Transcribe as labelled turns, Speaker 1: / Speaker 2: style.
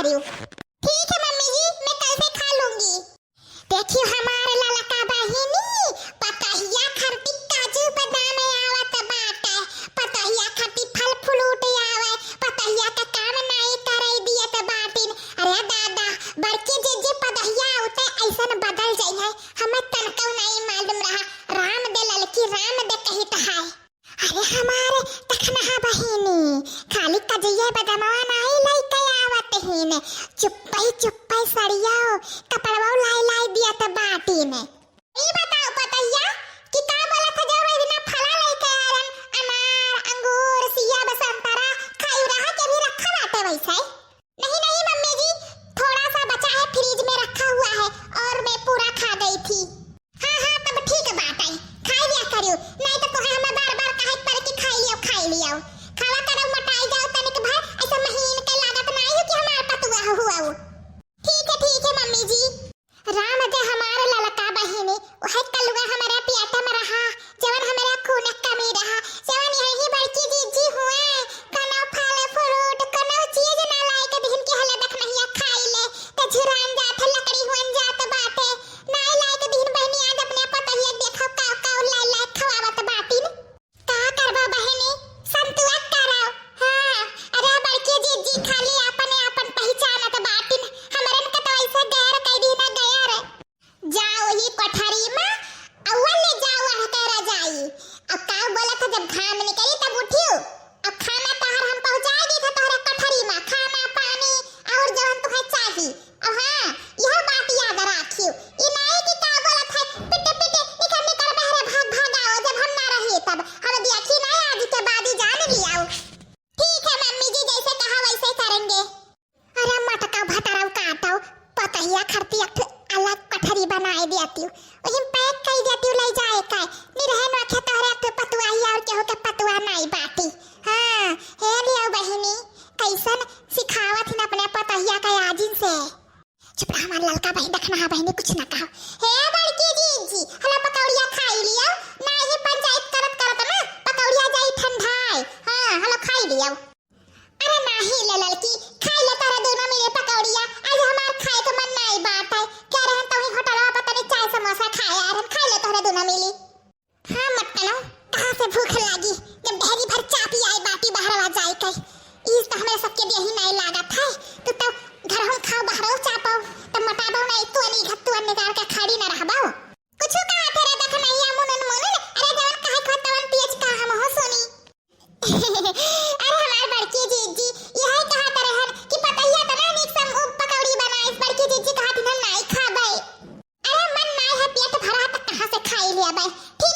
Speaker 1: रही हूँ। ठीक है मम्मी जी, मैं कल से खा लूंगी। देखियो हमारे ललका बहिनी पतहिया खरती काजू बादाम आवत बाटे, पतहिया खरती फल फ्रूट आवे, पतहिया का काम नहीं करे दियत बाटिन। अरे दादा बड़के जे पतहिया होते ऐसन बदल जाई है, हमें तनको नहीं मालूम रहा। राम दे ललकी राम दे कहित है। अरे हमारे तखनहा बहिनी खाली कजइया बदमवा नहीं लइके आवत हिन, चुप्पई सड़िया कपड़वा लाई दिया त बाटी में। ई बताओ पतैया कि का बोला था जो रे बिना फला लेके आरन, अनार अंगूर सेब संतरा खाई रहा के भी रखा बाटे वैसे? नहीं मम्मी जी, थोड़ा सा बचा है फ्रिज में रखा हुआ है और मैं पूरा खा गई थी। हां तब ठीक बात है, खाई लिया करियो, नहीं तो तोहे हमें बार-बार कहे पर कि खाई लियो। खावा करो मटाई जाओ तनिक भर, ऐसा महीन के लागत नहीं हो कि हमार पतुआ हुआ हो। ठीक है मम्मी जी। राम दे हमारे ललका बहिनी ओहे कलुआ हमारे पियाटा में रहा, जवन हमारे खून कमी रहा, जवन यही बड़की जीजी हुए कनो फल फ्रूट कनो चीज ना लाए के बिन के हले देख नहीं खाई ले ते झुरान जात लकड़ी हुन जात बाटे, नहीं लाए के बिन बहिनी आज अपने पतहिया देखो का ला खवावत बाटिन। का करबा बहिनी संतुआ कराओ। हां अरे बड़की जीजी खाली अपन पहचानत बाटिन, हमरन का तो ऐसे गैर कई दिन गया रे। जाओ ही कोठरी में अव्वल ले जाओ हटे रजाई। अब का बोला था जब घाम निकली तब उठियो, अब खाना तहर हम पहुंचा दी था तोहरे कोठरी में, खाना पानी और जवन तुहे चाहिए। अब हां यह बात याद रखियो, ई नहीं कि का बोला था पिटे निकल बहरे भागाओ जब हम ना रहे तब हम देखी नहीं आज के बाद ही जान लियाओ। ठीक है मम्मी जी, जैसे कहा वैसे करेंगे। अरे मटका भटराव काटो, पतहिया खरती अलग कठरी बनाए देती हूँ, वही पैक कर देती हूँ ले जाए का नहीं रहे ना खे तोहरे के पतुआ ही और केहू के पतुआ नहीं बाटी। हाँ हे लियो बहिनी कैसन सिखावत न अपने पतहिया का आजिन से। चुप रह हमार ललका बहिनी, देखना है बहिनी कुछ ना कहो। हे बड़की जीजी हला पकौड़िया खाई लियो, नहीं पंचायत करत ना पकौड़िया जाई ठंडाई। हाँ हला खाई लियो। अरे नहीं ले ललकी खाई ले तारा दोनों मिले पकौड़िया, आज हमार खाए के मन नहीं बात है। क्या रहन तो ही होटलवा पता नहीं चाय समोसा खाए यार, हम खाई ले तारा दोनों मिली। हां मत करो, कहां से भूख लगी जब ढेरी भर चा पी आई बाटी बाहरवा जाए के। इस तो हमें सबके देही नहीं लागत है, तो घर हम खाओ बाहरवा चा पाओ तो मटाबो नहीं तो नहीं घत्तुआ निकाल के खड़ी ना रहबो। कुछ कहा तेरे देख नहीं है मुनन अरे जवन कहे खतवन पियच का हम हो सुनी। अरे हमार बड़की जीजी यही कहा तरहन कि पतहिया तना निक सम पकौड़ी बनाए, बड़की जीजी कहा दिन नहीं खाबे। अरे मन नहीं है पेट भरा त कहां से खाई लेबे। ठीक